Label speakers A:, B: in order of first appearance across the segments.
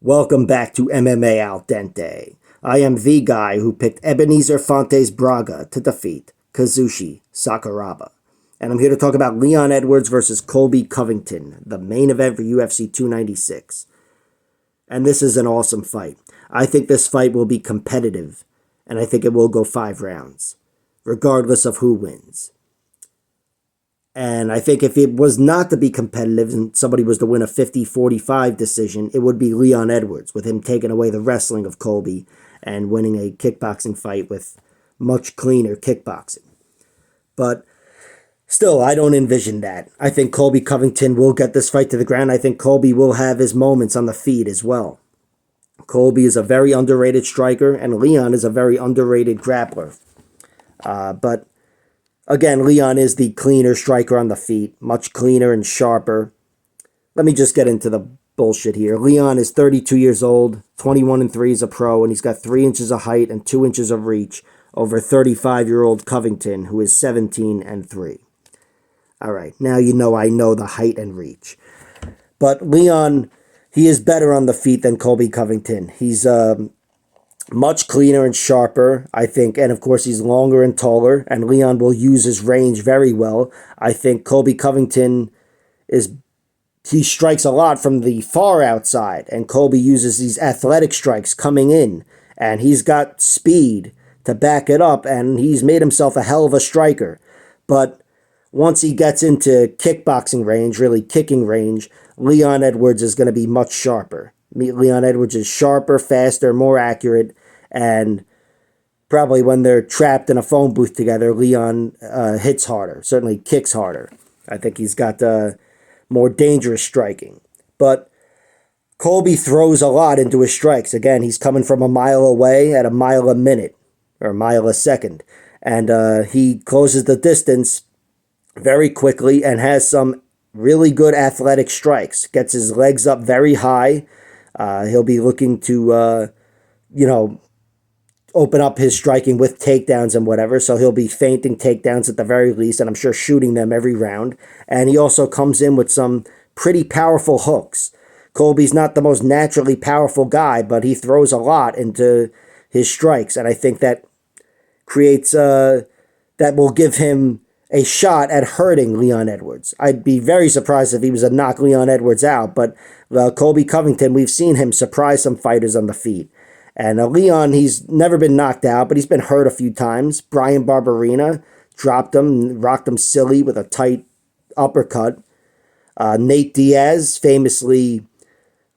A: Welcome back to MMA Al Dente. I am the guy who picked Ebenezer Fontes Braga to defeat Kazushi Sakuraba. And I'm here to talk about Leon Edwards versus Colby Covington, the main event for UFC 296. And this is an awesome fight. I think this fight will be competitive, and I think it will go 5 rounds, regardless of who wins. And I think if it was not to be competitive and somebody was to win a 50-45 decision, it would be Leon Edwards, with him taking away the wrestling of Colby and winning a kickboxing fight with much cleaner kickboxing. But still, I don't envision that. I think Colby Covington will get this fight to the ground. I think Colby will have his moments on the feet as well. Colby is a very underrated striker, and Leon is a very underrated grappler. But again, Leon is the cleaner striker on the feet, much cleaner and sharper. Let me just get into the bullshit here. Leon is 32 years old, 21-3 as a pro, and he's got 3 inches of height and 2 inches of reach over 35-year-old Covington, who is 17-3. All right, now you know I know the height and reach. But Leon, he is better on the feet than Colby Covington. He's much cleaner and sharper, I think, and of course he's longer and taller, and Leon will use his range very well. I think Colby Covington he strikes a lot from the far outside, and Colby uses these athletic strikes coming in, and he's got speed to back it up, and he's made himself a hell of a striker. But once he gets into kickboxing range, really kicking range, Leon Edwards is going to be much sharper. Leon Edwards is sharper, faster, more accurate, and probably when they're trapped in a phone booth together, Leon hits harder, certainly kicks harder. I think he's got more dangerous striking. But Colby throws a lot into his strikes. Again, he's coming from a mile away at a mile a minute, or a mile a second. And he closes the distance very quickly and has some really good athletic strikes. Gets his legs up very high. He'll be looking to, open up his striking with takedowns and whatever. So he'll be feinting takedowns at the very least, and I'm sure shooting them every round. And he also comes in with some pretty powerful hooks. Colby's not the most naturally powerful guy, but he throws a lot into his strikes. And I think that creates, that will give him a shot at hurting Leon Edwards. I'd be very surprised if he was to knock Leon Edwards out, but Colby Covington, we've seen him surprise some fighters on the feet. And Leon, he's never been knocked out, but he's been hurt a few times. Brian Barberena dropped him, rocked him silly with a tight uppercut. Nate Diaz famously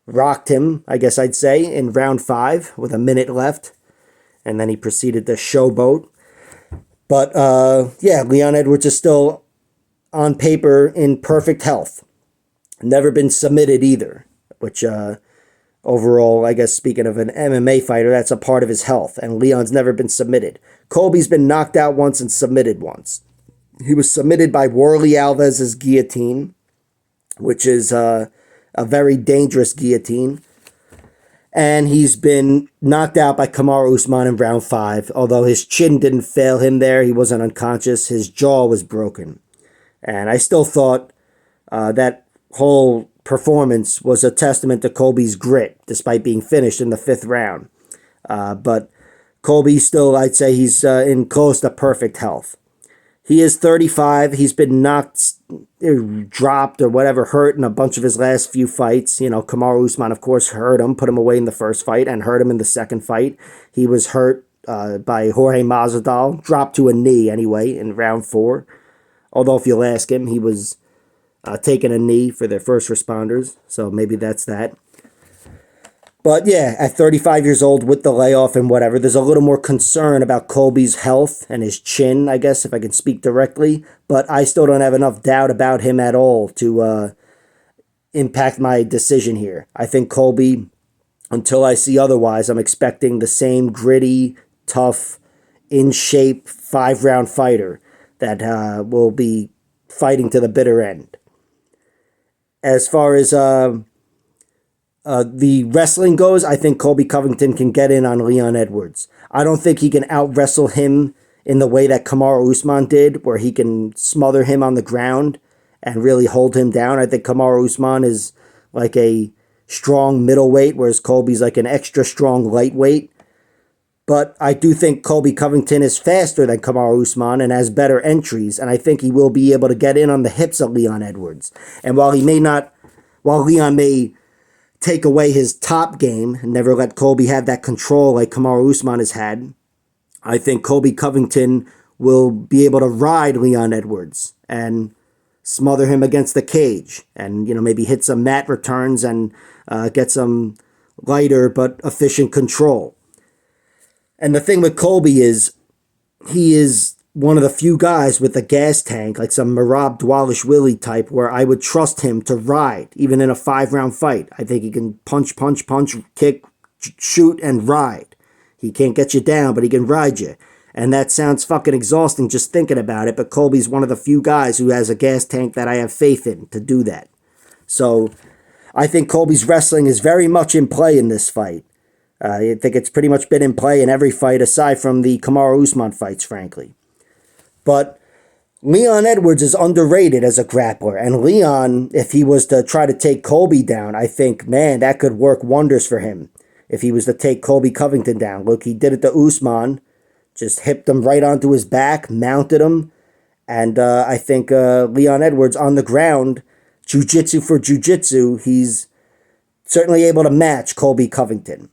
A: rocked him, I guess I'd say, in round 5 with a minute left. And then he proceeded to showboat. But, Leon Edwards is still, on paper, in perfect health. Never been submitted either, which, overall, I guess, speaking of an MMA fighter, that's a part of his health. And Leon's never been submitted. Colby's been knocked out once and submitted once. He was submitted by Warlley Alves's guillotine, which is a very dangerous guillotine. And he's been knocked out by Kamaru Usman in round 5. Although his chin didn't fail him there, he wasn't unconscious. His jaw was broken. And I still thought that whole performance was a testament to Colby's grit, despite being finished in the 5th round. But Colby still, I'd say he's in close to perfect health. He is 35. He's been knocked, dropped, or whatever, hurt in a bunch of his last few fights. Kamaru Usman, of course, hurt him, put him away in the first fight, and hurt him in the second fight. He was hurt by Jorge Masvidal, dropped to a knee anyway in round 4. Although if you'll ask him, he was taking a knee for their first responders, so maybe that's that. But yeah, at 35 years old with the layoff and whatever, there's a little more concern about Colby's health and his chin, I guess, if I can speak directly. But I still don't have enough doubt about him at all to impact my decision here. I think Colby, until I see otherwise, I'm expecting the same gritty, tough, in-shape, 5-round fighter that will be fighting to the bitter end. As far as the wrestling goes, I think Colby Covington can get in on Leon Edwards. I don't think he can out-wrestle him in the way that Kamaru Usman did, where he can smother him on the ground and really hold him down. I think Kamaru Usman is like a strong middleweight, whereas Colby's like an extra strong lightweight. But I do think Colby Covington is faster than Kamaru Usman and has better entries, and I think he will be able to get in on the hips of Leon Edwards. And while Leon may take away his top game and never let Colby have that control like Kamaru Usman has had, I think Colby Covington will be able to ride Leon Edwards and smother him against the cage and, maybe hit some mat returns and get some lighter but efficient control. And the thing with Colby is he is one of the few guys with a gas tank, like some Merab Dwalishvili type, where I would trust him to ride, even in a 5-round fight. I think he can punch, kick, shoot, and ride. He can't get you down, but he can ride you. And that sounds fucking exhausting just thinking about it, but Colby's one of the few guys who has a gas tank that I have faith in to do that. So I think Colby's wrestling is very much in play in this fight. I think it's pretty much been in play in every fight aside from the Kamaru Usman fights, frankly. But Leon Edwards is underrated as a grappler. And Leon, if he was to try to take Colby down, I think, man, that could work wonders for him. If he was to take Colby Covington down. Look, he did it to Usman. Just hipped him right onto his back, mounted him. And I think Leon Edwards on the ground, jiu-jitsu for jiu-jitsu, he's certainly able to match Colby Covington.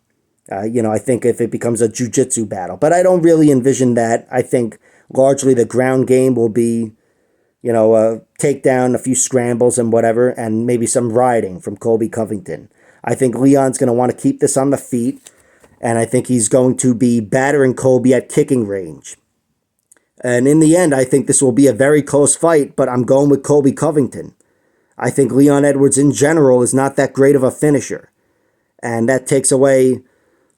A: I think if it becomes a jiu-jitsu battle. But I don't really envision that. I think largely the ground game will be, a takedown, a few scrambles and whatever, and maybe some riding from Colby Covington. I think Leon's going to want to keep this on the feet, and I think he's going to be battering Colby at kicking range. And in the end, I think this will be a very close fight, but I'm going with Colby Covington. I think Leon Edwards in general is not that great of a finisher, and that takes away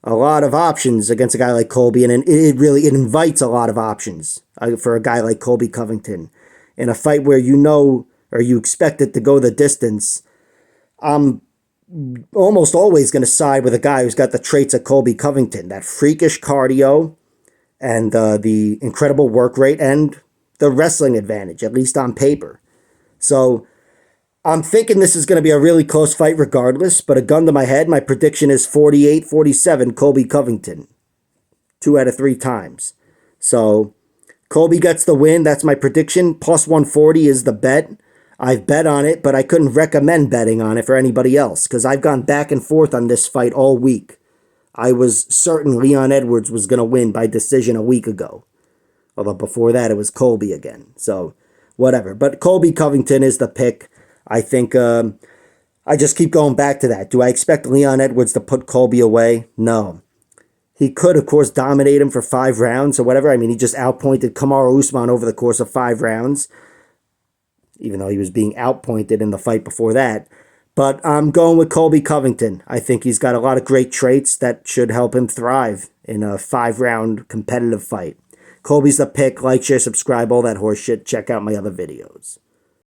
A: a lot of options against a guy like Colby, and it invites a lot of options for a guy like Colby Covington. In a fight where or you expect it to go the distance, I'm almost always going to side with a guy who's got the traits of Colby Covington, that freakish cardio and the incredible work rate and the wrestling advantage, at least on paper. So I'm thinking this is going to be a really close fight regardless, but a gun to my head, my prediction is 48-47 Colby Covington. 2 out of 3 times. So Colby gets the win. That's my prediction. Plus 140 is the bet. I've bet on it, but I couldn't recommend betting on it for anybody else because I've gone back and forth on this fight all week. I was certain Leon Edwards was going to win by decision a week ago. Although before that, it was Colby again. So whatever. But Colby Covington is the pick. I think I just keep going back to that. Do I expect Leon Edwards to put Colby away? No. He could, of course, dominate him for 5 rounds or whatever. I mean, he just outpointed Kamaru Usman over the course of 5 rounds, even though he was being outpointed in the fight before that. But I'm going with Colby Covington. I think he's got a lot of great traits that should help him thrive in a 5-round competitive fight. Colby's the pick. Like, share, subscribe, all that horse shit. Check out my other videos.